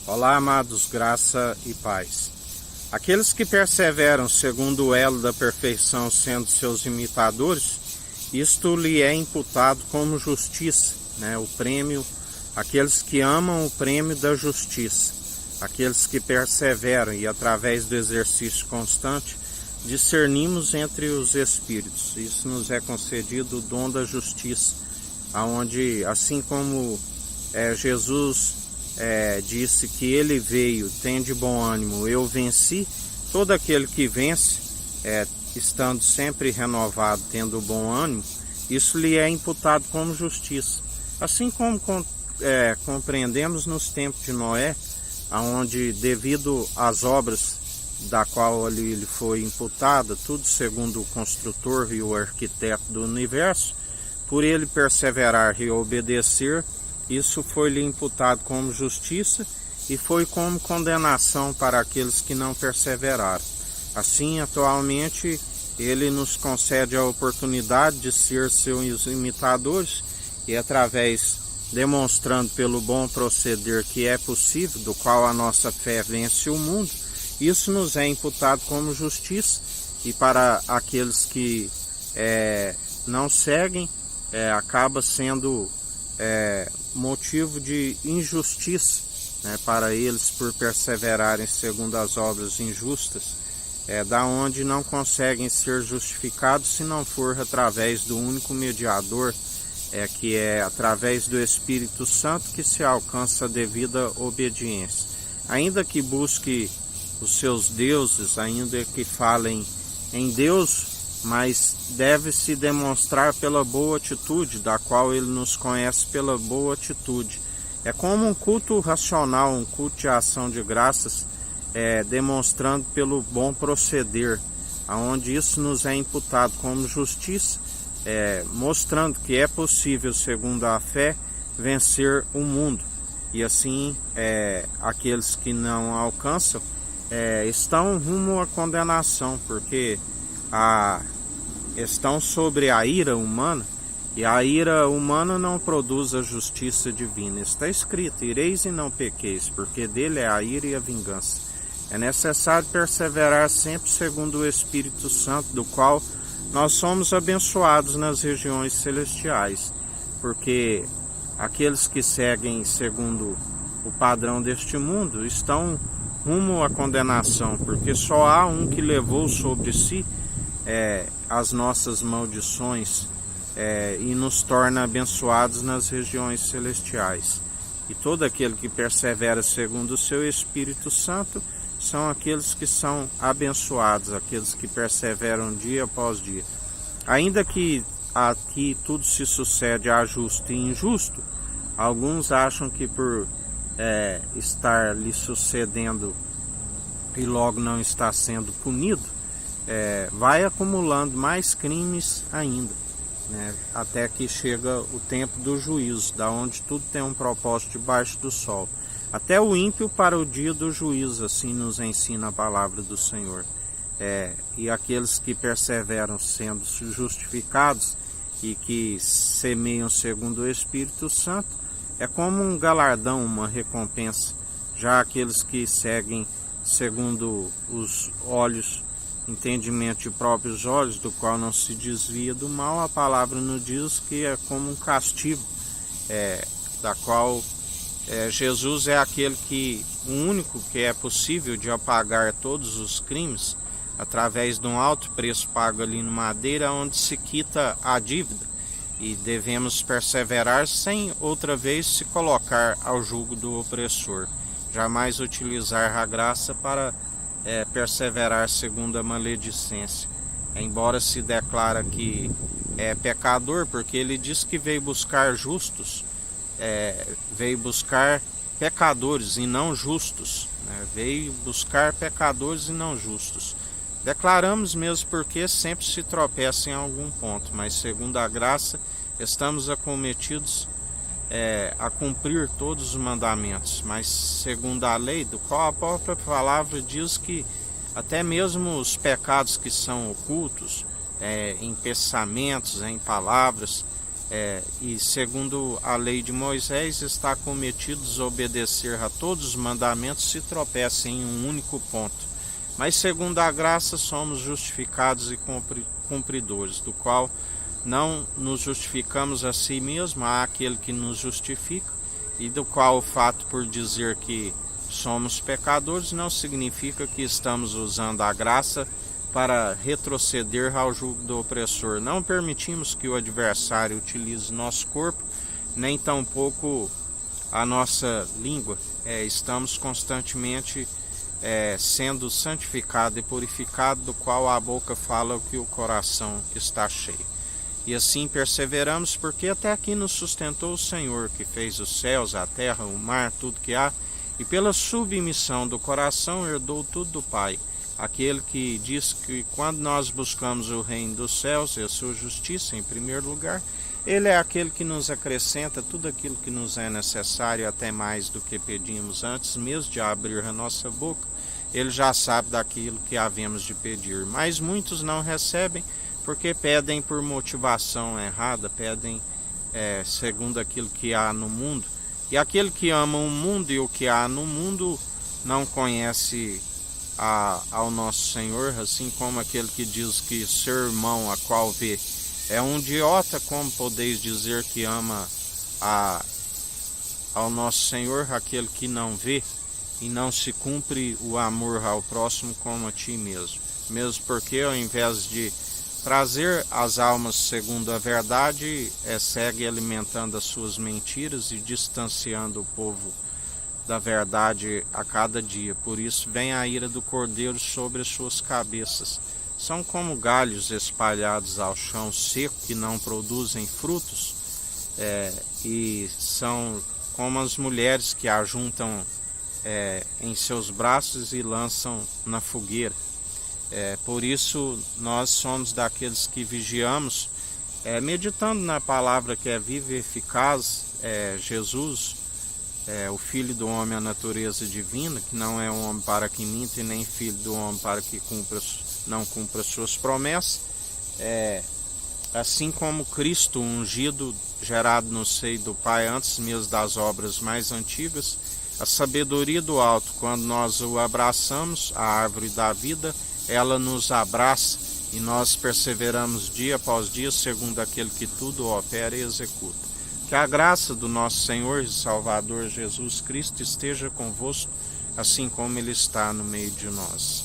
Olá, amados, graça e paz. Aqueles que perseveram segundo o elo da perfeição, sendo seus imitadores, isto lhe é imputado como justiça, o prêmio, aqueles que amam o prêmio da justiça, aqueles que perseveram e através do exercício constante discernimos entre os espíritos. Isso nos é concedido o dom da justiça, aonde assim como Jesus disse que ele veio, tem de bom ânimo, eu venci, todo aquele que vence, estando sempre renovado, tendo bom ânimo, isso lhe é imputado como justiça. Assim como compreendemos nos tempos de Noé, onde devido às obras da qual lhe foi imputada, tudo segundo o construtor e o arquiteto do universo, por ele perseverar e obedecer, isso foi-lhe imputado como justiça e foi como condenação para aqueles que não perseveraram. Assim, atualmente, ele nos concede a oportunidade de ser seus imitadores e através, demonstrando pelo bom proceder que é possível, do qual a nossa fé vence o mundo, isso nos é imputado como justiça e para aqueles que não seguem, acaba sendo motivo de injustiça, para eles por perseverarem segundo as obras injustas, da onde não conseguem ser justificados se não for através do único mediador, que é através do Espírito Santo que se alcança a devida obediência. Ainda que busque os seus deuses, ainda que falem em Deus, mas deve se demonstrar pela boa atitude, da qual ele nos conhece pela boa atitude. É como um culto racional, um culto de ação de graças, demonstrando pelo bom proceder, aonde isso nos é imputado como justiça, mostrando que é possível, segundo a fé, vencer o mundo. E assim, aqueles que não alcançam, estão rumo à condenação, porque estão sobre a ira humana, e a ira humana não produz a justiça divina. Está escrito: ireis e não pequeis, porque dele é a ira e a vingança. É necessário perseverar sempre segundo o Espírito Santo, do qual nós somos abençoados nas regiões celestiais, porque aqueles que seguem segundo o padrão deste mundo estão rumo à condenação, porque só há um que levou sobre si as nossas maldições e nos torna abençoados nas regiões celestiais. E todo aquele que persevera segundo o seu Espírito Santo são aqueles que são abençoados, aqueles que perseveram dia após dia. Ainda que aqui tudo se sucede a justo e injusto, alguns acham que por estar lhe sucedendo e logo não está sendo punido, vai acumulando mais crimes ainda, até que chega o tempo do juízo, da onde tudo tem um propósito debaixo do sol. Até o ímpio para o dia do juízo, assim nos ensina a palavra do Senhor. E aqueles que perseveram sendo justificados e que semeiam segundo o Espírito Santo, é como um galardão, uma recompensa. Já aqueles que seguem segundo os olhos, entendimento de próprios olhos, do qual não se desvia do mal, a palavra nos diz que é como um castigo, da qual Jesus é aquele o único que é possível de apagar todos os crimes, através de um alto preço pago ali no madeira, onde se quita a dívida, e devemos perseverar sem outra vez se colocar ao jugo do opressor. Jamais utilizar a graça para perseverar segundo a maledicência. Embora se declara que é pecador, porque ele diz que veio buscar justos, veio buscar pecadores e não justos, veio buscar pecadores e não justos. Declaramos mesmo porque sempre se tropeça em algum ponto, mas segundo a graça estamos acometidos a cumprir todos os mandamentos, mas segundo a lei, do qual a própria palavra diz que até mesmo os pecados que são ocultos, em pensamentos, em palavras, E segundo a lei de Moisés, está cometido desobedecer a todos os mandamentos se tropeça em um único ponto. Mas segundo a graça somos justificados e cumpridores, do qual não nos justificamos a si mesmos, há aquele que nos justifica, e do qual o fato por dizer que somos pecadores não significa que estamos usando a graça para retroceder ao jugo do opressor. Não permitimos que o adversário utilize nosso corpo, nem tampouco a nossa língua. Estamos constantemente sendo santificado e purificado, do qual a boca fala o que o coração está cheio. E assim perseveramos, porque até aqui nos sustentou o Senhor, que fez os céus, a terra, o mar, tudo que há, e pela submissão do coração herdou tudo do Pai. Aquele que diz que quando nós buscamos o reino dos céus e a sua justiça em primeiro lugar, ele é aquele que nos acrescenta tudo aquilo que nos é necessário, até mais do que pedimos antes mesmo de abrir a nossa boca. Ele já sabe daquilo que havemos de pedir, mas muitos não recebem porque pedem por motivação errada, pedem segundo aquilo que há no mundo. E aquele que ama o mundo e o que há no mundo não conhece ao nosso Senhor, assim como aquele que diz que seu irmão, a qual vê, é um idiota, como podeis dizer que ama ao nosso Senhor, aquele que não vê e não se cumpre o amor ao próximo como a ti mesmo. Mesmo porque ao invés de trazer as almas segundo a verdade, segue alimentando as suas mentiras e distanciando o povo da verdade a cada dia. Por isso vem a ira do Cordeiro sobre as suas cabeças. São como galhos espalhados ao chão seco que não produzem frutos, e são como as mulheres que ajuntam em seus braços e lançam na fogueira. Por isso nós somos daqueles que vigiamos, meditando na palavra que é viva e eficaz, Jesus, o Filho do Homem, a natureza divina, que não é um homem para que minta e nem filho do homem para que não cumpra suas promessas. Assim como Cristo ungido, gerado no seio do Pai antes mesmo das obras mais antigas, a sabedoria do alto, quando nós o abraçamos, a árvore da vida, ela nos abraça e nós perseveramos dia após dia segundo aquele que tudo opera e executa. Que a graça do nosso Senhor e Salvador Jesus Cristo esteja convosco, assim como Ele está no meio de nós.